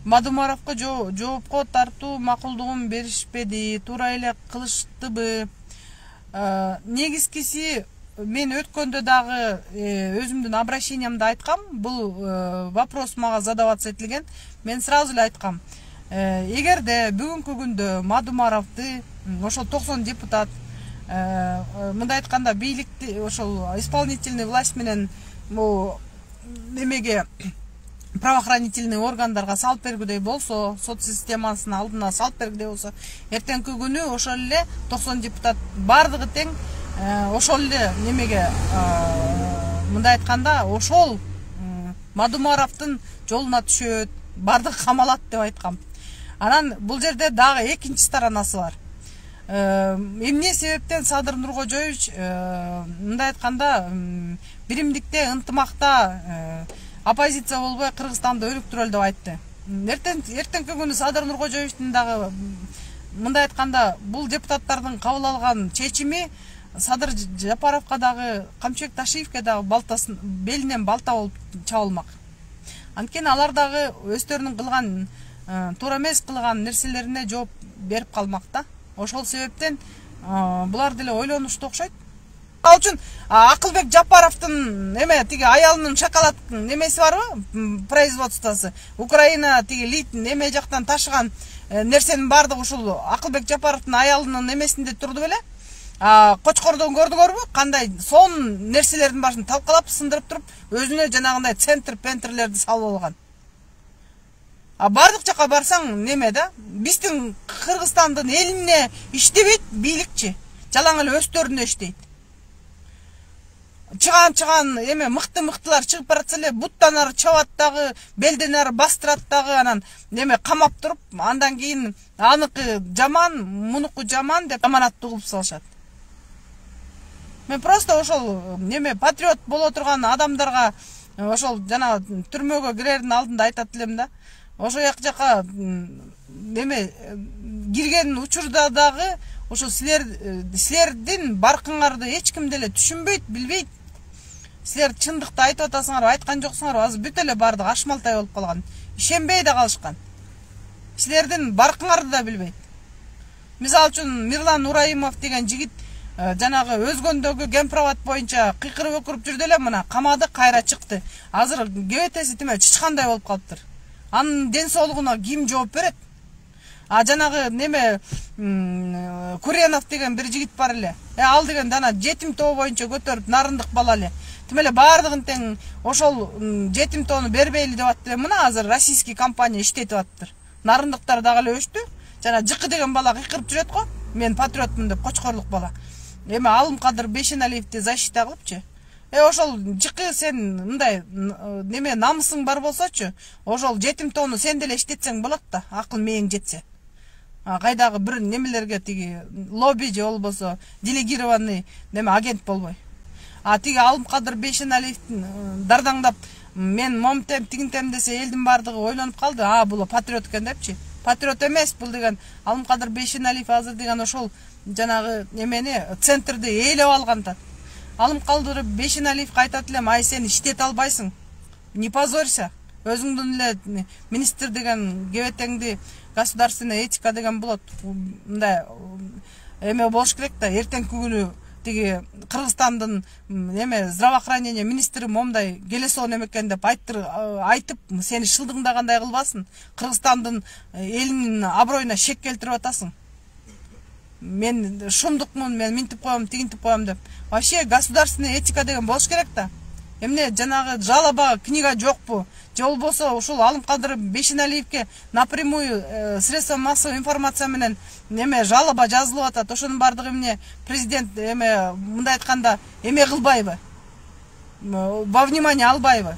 Мадумаровго жоопко тартуу макулдугун беришпеди, туура эле кылыштыбы? Негизгиси мен өткөндө дагы өзүмдүн обращениямда айткам, бул вопрос мага задаваться этилген. Мен сразу эле айткам, эгерде бүгүнкү күндө Мадумаровду ошол 90 депутат мындай айтканда бийликти ошол исполнительный власть менен немеге правоохранительный органдарга салып бергүдөй болсо, сот системасынын алдына салып бергүдөй болсо, эртеңки күнү ошол эле 90 депутат бардыгы тең ошол эле немеге мындай айтканда ошол Мадумаровдун жолуна түшөт, бардыгы камалат деп айткам. Анан бул жерде дагы экинчи сторонасы бар. Эмне себептен Садыр Нуркожоевич мындай айтканда биримдикте, ынтымакта оппозиция болбой Кыргызстанды өлүктүрөлү деп айтты. Эртеңки күнү Садыр Нуркожоевичтин дагы мындай айтканда бул депутаттардын кабыл алган чечими Садыр Жапаровго дагы, Камчыбек Ташиевке дагы балтасын белинен балта болуп чабылмак. Анткени алар дагы өздөрүнүн кылган туура эмес кылган нерселерине жооп берип калмак да. Ошол себептен булар деле ойлонушту окшойт. Ал үчүн Акылбек Жапаровдун тиги аялынын шоколад немеси барбы? Производствосы. Украина тиги лит неме жактан ташыган нерсенин бардыгы ушул Акылбек Жапаровдун аялынын немесинде турду беле? Кочкордон көрдүңөрбү? Кандай сон нерселердин башын талкалап сындырып туруп, өзүнө жанагындай центрлерди салып алган. Бардык жака барсаң неме да? Биздин Кыргызстандын элине иштебейт бийликчи. Жалаң эле өздөрүнө иштейт. Чыган мыкты-мыктылар чыгып баратса эле буттан ары чабат дагы, белден ары бастырат дагы, анан камап туруп, андан кийин аныкы жаман, мунуку жаман деп аманаттуу кылып салышат. Мен просто ошол патриот боло турган адамдарга ошол жана түрмөгө кирердин алдында айтат элем да. Ошол жака кирген учурда дагы ошо силердин баркыңарды эч ким деле түшүнбөйт, билбейт. Силер чындыкты айтып атасыңар, айткан жоксуңар, азыр бүт эле бардыгы ашмалтай болуп калган. Ишенбей да калышкан. Силердин баркыңарды да билбейт. Мисалы үчүн Мирлан Нураимов деген жигит жанагы өзгөндөгү гемпровод боюнча кыйкырып өкүрүп жүрдү эле, мына камады, кайра чыкты. Азыр кебетеси тиме чычкандай болуп калыптыр. Анын ден соолугуна ким жооп берет? Жанагы Куренов деген бир жигит бар эле. Ал деген дана жетим тоо боюнча көтөрүп нарындык бала эле. Тим эле бардыгын тең ошол жетим тоону бербейли деп атты эле. Мына азыр российский компания иштетип атыптыр. Нарындыктар дагы эле өчтү. Жана Жыкы деген бала кыйкырып жүрөт го. Мен патриотмун деп, кочкорлук бала. Алымкадыр Бейшеналиевди защита кылыпчы. Ошол Жыкы сен мындай намысың бар болсочу, ошол жетим тоону сен деле иштетсең болот да, акыл мээң жетсе. Кайдагы бир немелерге тиги лобби же болбосо делегированный агент болбой. Тиги Алымкадыр Бейшеналиевдин дардаңдап мен момтем тигинтем десе элдин бардыгы ойлонуп калды. Бул патриот экен депчи. Патриот эмес бул деген Алымкадыр Бейшеналиев азыр деген ошол жанагы центрди ээлеп алган да. Алымкадыр Бейшеналиев айтат элем, ай сен иштете албайсың. Не позорься. Өзүңдүн эле министр деген кебетеңди государственная этика деген болот. Мындай болуш керек да. Эртеңки күнү тиги Кыргызстандын здравоохранение министри момдай келесоо немекен деп айтып сени шылдыңдагандай кылбасын. Кыргызстандын элинин аброюна шек келтирип атасың. Мен шумдукмун, мен минтип коем, тигинтип коем деп. Вообще государственная этика деген болуш керек да. Жанагы жалоба книга жокпу? Же болбосо ушул Алымкадыр Бейшеналиевке напрямую средства массовой информация менен жалоба жазылып атат. Ошонун бардыгы президент мындай айтканда кылбайбы? Во внимание албайбы?